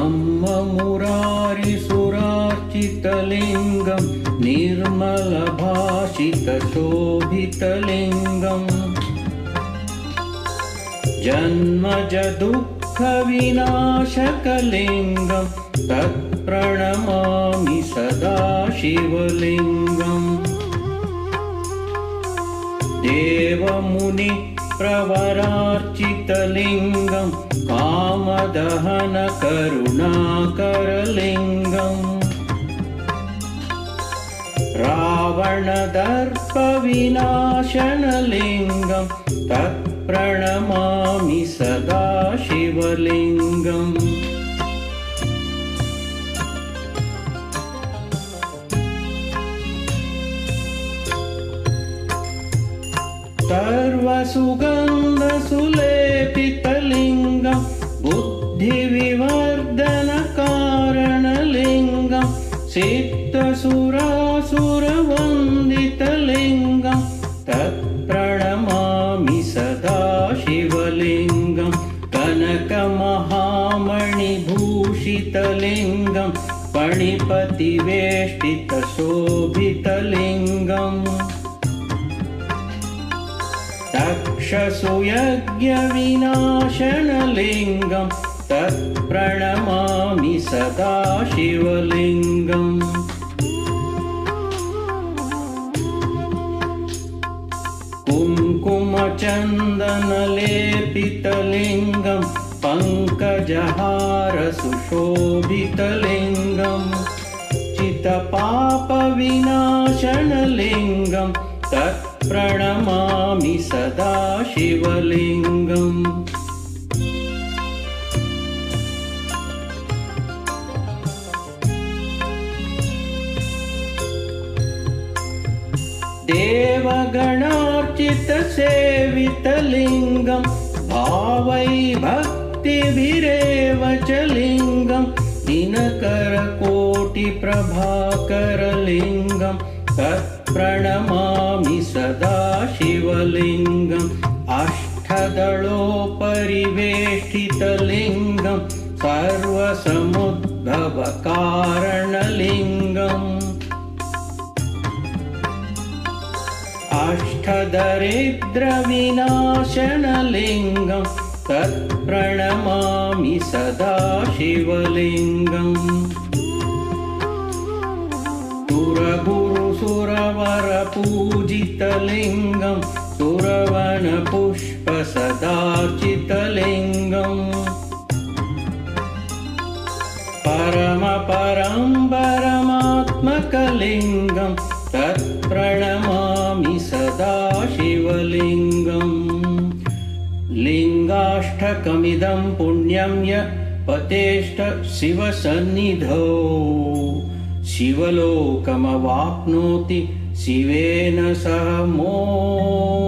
ब्रह्ममुरारिसुरार्चितलिङ्गं निर्मलभाषितशोभितलिङ्गम् जन्मजदुःखविनाशकलिङ्गं तत्प्रणमामि सदा शिवलिङ्गम् देवमुनिप्रवरार्चितलिङ्गं कामदहनकरुणाकरलिङ्गम् रावणदर्पविनाशनलिङ्गं तत्प्रणमामि सदा शिवलिङ्गम् सर्वसुगन्धसुलेपितलिङ्गं बुद्धिविवर्धनकारणलिङ्गं सिद्धसुरासुरवन्दितलिङ्गं तत्प्रणमामि सदा शिवलिङ्गं कनकमहामणिभूषितलिङ्गं फणिपतिवेष्टितशोभितलिङ्गम् तक्षसुयज्ञविनाशनलिङ्गं तत्प्रणमामि सदा शिवलिङ्गम् कुङ्कुमचन्दनलेपितलिङ्गं पङ्कजहारसुशोभितलिङ्गं चितपापविनाशनलिङ्गं तत्प्रणमामि सदा शिवलिङ्गम् देवगणार्चितसेवितलिङ्गं भावैर्भक्तिभिरेव च लिङ्गं दिनकरकोटिप्रभाकरलिङ्गं तत्प्रणमामि सदा शिवलिङ्गम् अष्टदलोपरिवेष्टितलिङ्गं सर्वसमुद्भवकारणलिङ्गम् अष्टदरिद्रविनाशनलिङ्गं तत्प्रणमामि सदा शिवलिङ्गम् सुरगुरुसुरवरपूजितलिङ्गं सुरवनपुष्पसदार्चितलिङ्गम् परमात्मकलिङ्गं तत्प्रणमामि सदा शिवलिङ्गम् लिङ्गाष्टकमिदं पुण्यं य पतेष्ट शिवसन्निधौ शिवलोकमवाप्नोति शिवेन सह मोक्षम्।